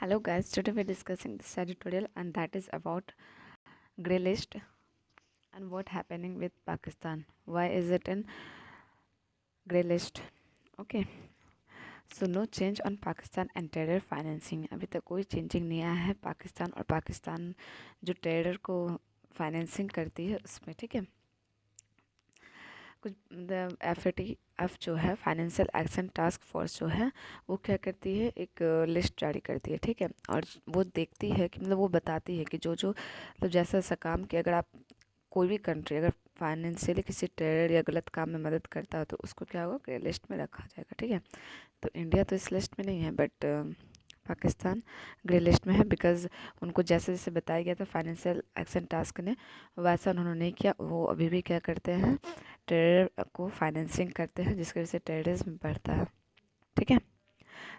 Hello guys, today we're discussing this editorial and that is about grey list and what happening with Pakistan. Why is it in grey list? Okay, so no change on Pakistan and terror financing. अभी तक कोई changing नहीं आया है पाकिस्तान और पाकिस्तान जो terror को financing करती है उसमें, ठीक है। कुछ FATF जो है फाइनेंशियल एक्शन टास्क फोर्स जो है वो क्या करती है, एक लिस्ट जारी करती है, ठीक है। और वो देखती है कि मतलब वो बताती है कि जो जो मतलब जैसा जैसा काम कि अगर आप कोई भी कंट्री अगर फाइनेंशियली किसी टेरर या गलत काम में मदद करता है तो उसको क्या होगा कि लिस्ट में रखा जाएगा, ठीक है। तो इंडिया तो इस लिस्ट में नहीं है बट पाकिस्तान ग्रे लिस्ट में है बिकॉज उनको जैसे जैसे बताया गया था फाइनेंशियल एक्शन टास्क ने वैसा उन्होंने नहीं किया। वो अभी भी क्या करते हैं, टेरर को फाइनेंसिंग करते हैं जिसकी वजह से टेररिज्म बढ़ता है, ठीक है।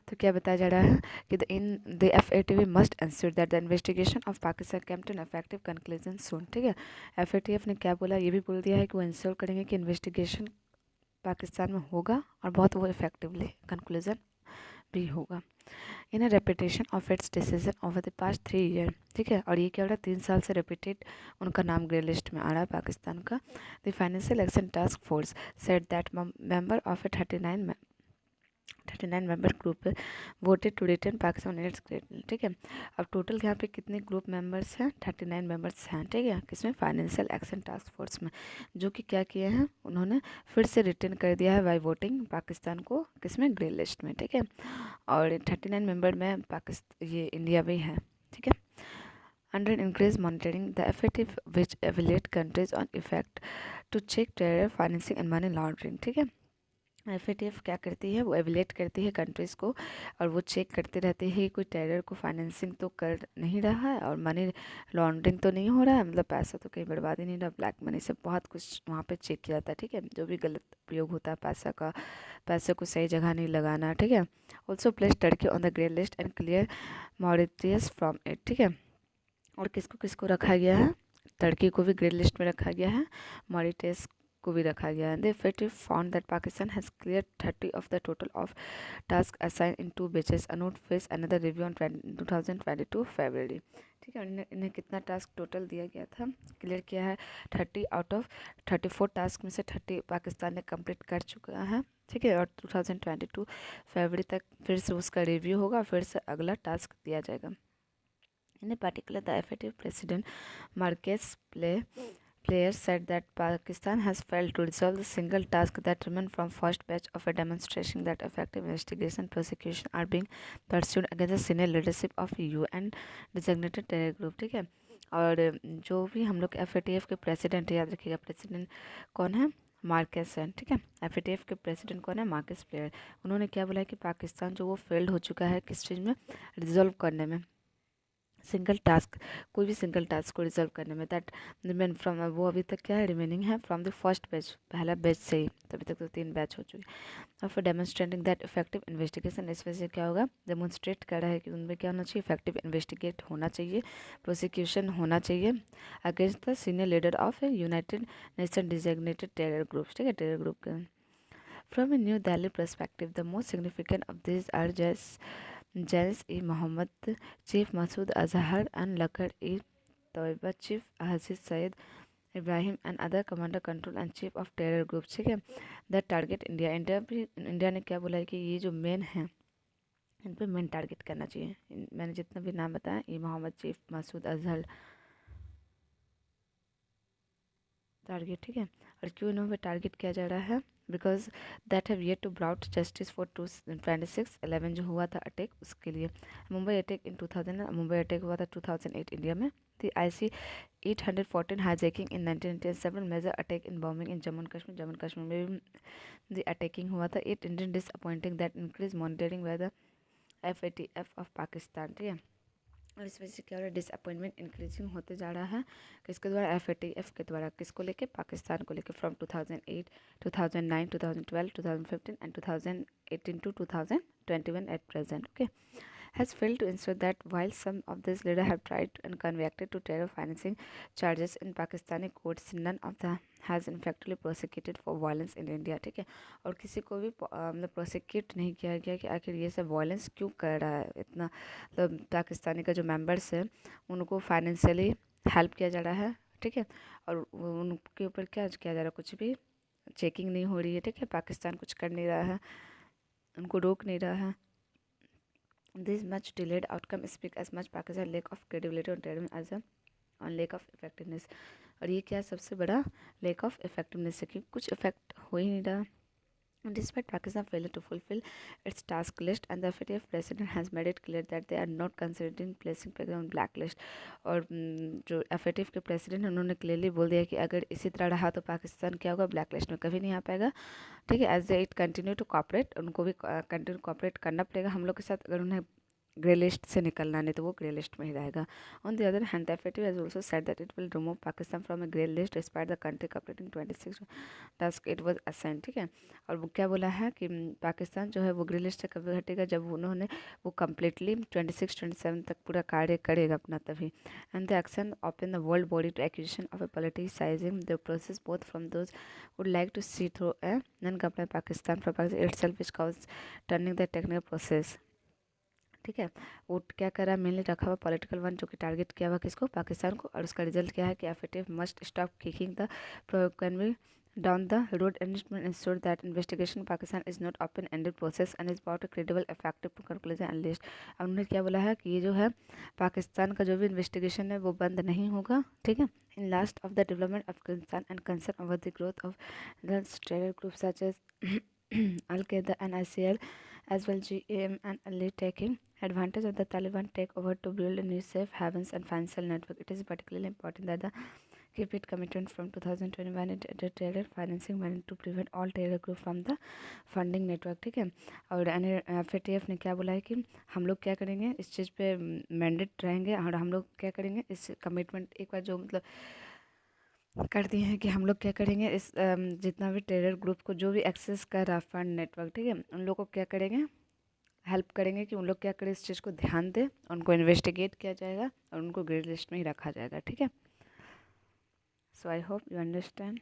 तो क्या बताया जा रहा है कि the FATF must ensure that the investigation of Pakistan come to an effective conclusion soon, ठीक है। FATF ने क्या बोला, ये भी बोल दिया है कि वो इंश्योर करेंगे कि इन्वेस्टिगेशन पाकिस्तान में होगा और बहुत वो इफेक्टिवली कंक्लूजन भी होगा in a repetition of its decision over the past 3 year, ठीक है। और ये क्या हो रहा है, 3 साल से रिपीटेड उनका नाम ग्रे लिस्ट में आ रहा है पाकिस्तान का। The Financial Action Task Force said that member of a 39 member group voted to return Pakistan its grade, ठीक है। अब टोटल यहाँ पे कितने ग्रुप मेंबर्स हैं, 39 मेंबर्स हैं, ठीक है। किसमें, फाइनेंशियल एक्शन टास्क फोर्स में, जो कि क्या किए हैं, उन्होंने फिर से रिटर्न कर दिया है बाय वोटिंग पाकिस्तान को किसमें, ग्रे लिस्ट में, ठीक है। और 39 मेंबर में पाकिस्तान ये इंडिया भी है, ठीक है। Under increase monitoring the FATF which evaluate countries on effect to check terror financing and money laundering, ठीक है। FATF क्या करती है, वो एवेलेट करती है कंट्रीज़ को और वो चेक करते रहते हैं कोई टेरर को फाइनेंसिंग तो कर नहीं रहा है और मनी लॉन्ड्रिंग तो नहीं हो रहा है, मतलब पैसा तो कहीं बर्बाद ही नहीं रहा, ब्लैक मनी से बहुत कुछ वहाँ पे चेक किया जाता है, ठीक है। जो भी गलत उपयोग होता है पैसा का, पैसे को सही जगह नहीं लगाना, ठीक है। Also place Turkey on the grey list and clear Mauritius from it, ठीक है। और किसको किसको रखा गया है, टर्की को भी ग्रे लिस्ट में रखा गया है, मॉरिटियस को भी रखा गया है। The FATF found that Pakistan has clear 30 of the total of task assign in 2 batches and not face another review on 2022 February, ठीक है। और इन्हें कितना टास्क टोटल दिया गया था, क्लियर किया है 30 आउट ऑफ 34 टास्क में से 30 पाकिस्तान ने कंप्लीट कर चुका है, ठीक है। और 2022 फरवरी तक फिर से उसका रिव्यू होगा, फिर से अगला टास्क दिया जाएगा। In particular, the FATF President Marquez Players said that Pakistan has failed to resolve the single task that remained from first batch of a demonstration that effective investigation prosecution are being pursued against the senior leadership of UN designated terror group, ठीक है। और जो भी हम लोग FATF के president, याद रखिएगा प्रेसिडेंट कौन है, मार्केस है, ठीक है। FATF के प्रेसिडेंट कौन है, मार्केस प्लेयर। उन्होंने क्या बोला है कि पाकिस्तान जो वो फेल्ड हो चुका है किस चीज़ में, रिजॉल्व करने में, सिंगल टास्क, कोई भी सिंगल टास्क को रिजर्व करने में, दैट रिमेन फ्रॉम, वो अभी तक क्या है, रिमेनिंग है फ्रॉम द फर्स्ट बैच, पहला बैच से ही, तो अभी तक तो 3 बैच हो चुके हैं। और for demonstrating that effective investigation, इस वजह से क्या होगा, डेमोन्स्ट्रेट कर रहा है कि उनमें क्या होना चाहिए, इफेक्टिव इन्वेस्टिगेट होना चाहिए, प्रोसिक्यूशन होना चाहिए against the senior leader of a United Nation designated terror group, ठीक है, टेरर ग्रुप के। From a New Delhi perspective the most significant of this are Jais-e-Mohammed, Chief Masood Azhar, and Lakar-e-Toiba, Chief Aziz Saeed Ibrahim, and other commander control and chief of terror groups, ठीक है। The target India ने क्या बोला है कि ये जो main है इन पे मेन टारगेट करना चाहिए। मैंने जितना भी नाम बताया, ये मोहम्मद, चीफ मसूद अजहर टारगेट, ठीक है। और क्यों इन्हों पे टारगेट किया जा रहा है, because that have yet to brought justice for 26/11 जो हुआ था अटैक, उसके लिए। Mumbai attack in 2000, Mumbai attack हुआ था 2008 इंडिया में। The IC 814 hijacking in 1987, major attack in bombing in Jammu and Kashmir में भी द अटैकिंग हुआ था। It Indian disappointing that increase monitoring by the FATF of Pakistan, ठीक है। और इस वजह से क्या हो रहा है, डिसअपॉइंटमेंट इंक्रीजिंग होते जा रहा है, किसके द्वारा, FATF के द्वारा, किसको लेके, पाकिस्तान को लेके, फ्रॉम 2008, 2009, 2012, 2015 and 2018 to 2021 at present, okay. has failed to ensure that while some of these leaders have tried and convicted to terror financing charges in Pakistani courts, none of them has effectively prosecuted for violence in India. ठीक है, और किसी को भी मतलब prosecute नहीं किया गया कि आखिर ये सब वायलेंस क्यों कर रहा है इतना। मतलब पाकिस्तानी का जो मेंबर्स है उनको फाइनेंशियली हेल्प किया जा रहा है, ठीक है, और उनके ऊपर क्या किया जा रहा है, कुछ भी चेकिंग नहीं हो रही है, ठीक है, पाकिस्तान कुछ कर नहीं रहा है, उनको रोक नहीं रहा है। This much delayed outcome speak as much Pakistan lack of credibility on terrorism as on lack of effectiveness. और ये क्या सबसे बड़ा लेक ऑफ इफेक्टिवनेस है, क्योंकि कुछ इफेक्ट हो ही नहीं रहा। Despite Pakistan's failure to fulfill its task list, and the FATF president has made it clear that they are not considering placing Pakistan on blacklist. और जो FATF के प्रेसिडेंट उन्होंने क्लियरली बोल दिया कि अगर इसी तरह रहा तो पाकिस्तान क्या होगा, ब्लैक लिस्ट में कभी नहीं आ पाएगा, ठीक है। As it continue to cooperate, उनको भी कंटिन्यू कॉपरेट करना पड़ेगा हम लोग के साथ, अगर उन्हें ग्रे लिस्ट से निकलना, नहीं तो वो ग्रे लिस्ट में ही रहेगा। On the other hand, the FATF has also said that it will remove Pakistan from a grey list despite the country completing 26 task it was assign, ठीक है। और वो क्या बोला है कि पाकिस्तान जो है वो ग्रे लिस्ट से कभी हटेगा जब उन्होंने वो कम्प्लीटली 26-27 तक पूरा कार्य करेगा अपना, तभी। And the action open the world body to acquisition of a politicising the process both from those would like to see through a non government Pakistan from Pakistan itself which cause turning the technical process, ठीक है। वो क्या करा, mainly रखा हुआ political one, जो कि target किया हुआ किसको, पाकिस्तान को। और उसका रिजल्ट क्या है कि FATF must stop kicking the proverbial down the road and ensure that investigation in Pakistan is not open-ended process and is about a credible, effective conclusion and list। अब उन्होंने क्या बोला है कि ये जो है पाकिस्तान का जो भी इन्वेस्टिगेशन है वो बंद नहीं होगा, ठीक है। In last of the development of Pakistan and concern over the growth of the terror groups such as Al-Qaeda and ICL as well GAM and Ali taking advantage of the Taliban takeover to build a new safe havens and financial network. It is particularly important that the keep it commitment from 2021 into terror financing money to prevent all terror group from the funding network, ठीक है। और FATF ने क्या बोला है कि हम लोग क्या करेंगे, इस चीज़ पे मैंडेट रहेंगे, और हम लोग क्या करेंगे, इस कमिटमेंट एक बार जो मतलब कर दिए हैं कि हम लोग क्या करेंगे, इस जितना भी टेरर ग्रुप को जो भी एक्सेस कर रहा फंड नेटवर्क, ठीक है, उन लोग को क्या करेंगे, हेल्प करेंगे कि उन लोग क्या करें, इस चीज़ को ध्यान दें, उनको इन्वेस्टिगेट किया जाएगा और उनको ग्रे लिस्ट में ही रखा जाएगा, ठीक है। सो आई होप यू अंडरस्टैंड।